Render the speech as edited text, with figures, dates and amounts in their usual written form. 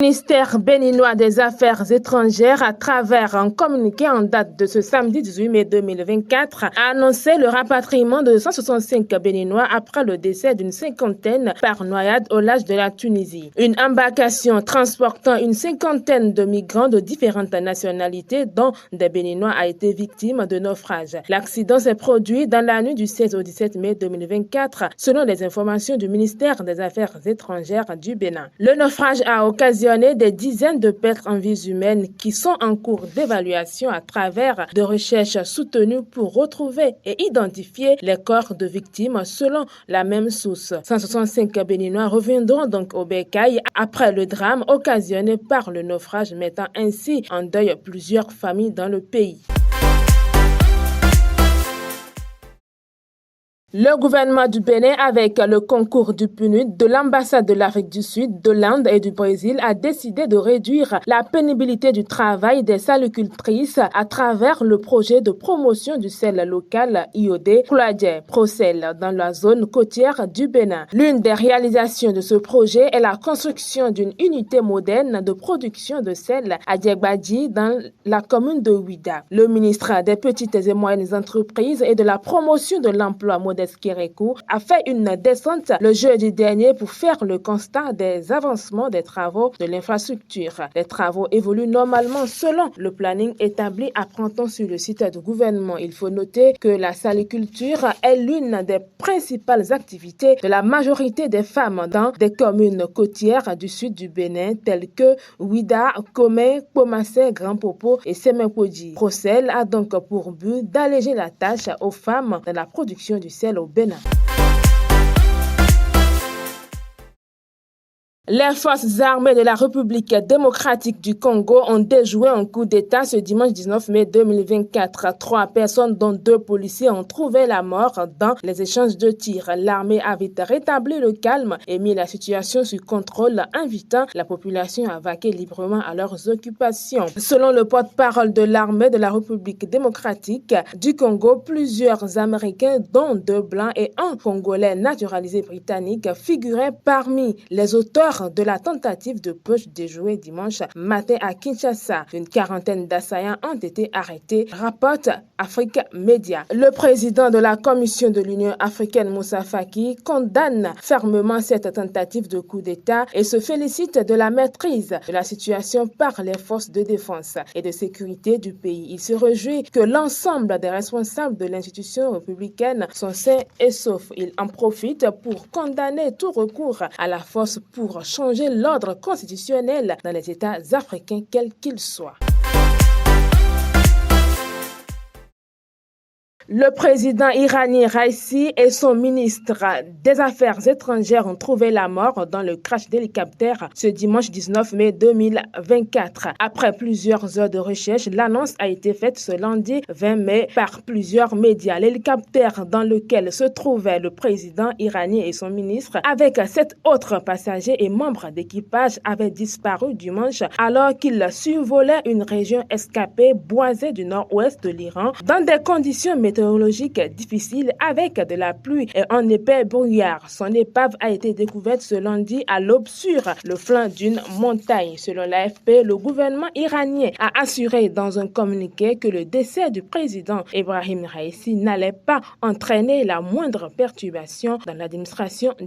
Ministère béninois des Affaires étrangères, à travers un communiqué en date de ce samedi 18 mai 2024, a annoncé le rapatriement de 165 Béninois après le décès d'une cinquantaine par noyade au large de la Tunisie. Une embarcation transportant une cinquantaine de migrants de différentes nationalités, dont des Béninois, a été victime de naufrage. L'accident s'est produit dans la nuit du 16 au 17 mai 2024, selon les informations du ministère des Affaires étrangères du Bénin. Le naufrage a occasionné des dizaines de pertes en vies humaines qui sont en cours d'évaluation à travers de recherches soutenues pour retrouver et identifier les corps de victimes selon la même source. 165 Béninois reviendront donc au bercail après le drame occasionné par le naufrage, mettant ainsi en deuil plusieurs familles dans le pays. Le gouvernement du Bénin, avec le concours du PNUD, de l'ambassade de l'Afrique du Sud, de l'Inde et du Brésil, a décidé de réduire la pénibilité du travail des salicultrices à travers le projet de promotion du sel local IOD Procel dans la zone côtière du Bénin. L'une des réalisations de ce projet est la construction d'une unité moderne de production de sel à Diagbadji dans la commune de Ouida. Le ministre des Petites et Moyennes Entreprises et de la promotion de l'emploi Kérékou a fait une descente le jeudi dernier pour faire le constat des avancements des travaux de l'infrastructure. Les travaux évoluent normalement selon le planning établi à printemps sur le site du gouvernement. Il faut noter que la saliculture est l'une des principales activités de la majorité des femmes dans des communes côtières du sud du Bénin telles que Ouida, Komé, Pomassé, Grand Popo et Semenkodi. Procel a donc pour but d'alléger la tâche aux femmes dans la production du sel au Bénin. Les forces armées de la République démocratique du Congo ont déjoué un coup d'État ce dimanche 19 mai 2024. 3 personnes, dont 2 policiers, ont trouvé la mort dans les échanges de tirs. L'armée a vite rétabli le calme et mis la situation sous contrôle, invitant la population à vaquer librement à leurs occupations. Selon le porte-parole de l'armée de la République démocratique du Congo, plusieurs Américains, dont 2 Blancs et un Congolais naturalisé britannique, figuraient parmi les auteurs de la tentative de putsch déjouée dimanche matin à Kinshasa. Une quarantaine d'assaillants ont été arrêtés, rapporte Afrique Média. Le président de la Commission de l'Union africaine, Moussa Faki, condamne fermement cette tentative de coup d'État et se félicite de la maîtrise de la situation par les forces de défense et de sécurité du pays. Il se réjouit que l'ensemble des responsables de l'institution républicaine sont sains et saufs. Il en profite pour condamner tout recours à la force pour changer l'ordre constitutionnel dans les États africains, quels qu'ils soient. Le président iranien Raisi et son ministre des Affaires étrangères ont trouvé la mort dans le crash d'hélicoptère ce dimanche 19 mai 2024. Après plusieurs heures de recherche, l'annonce a été faite ce lundi 20 mai par plusieurs médias. L'hélicoptère dans lequel se trouvait le président iranien et son ministre, avec 7 autres passagers et membres d'équipage, avait disparu dimanche alors qu'il survolait une région escarpée boisée du nord-ouest de l'Iran dans des conditions météorologiques difficile avec de la pluie et un épais brouillard. Son épave a été découverte ce lundi à l'aube sur le flanc d'une montagne. Selon l'AFP, le gouvernement iranien a assuré dans un communiqué que le décès du président Ebrahim Raisi n'allait pas entraîner la moindre perturbation dans l'administration du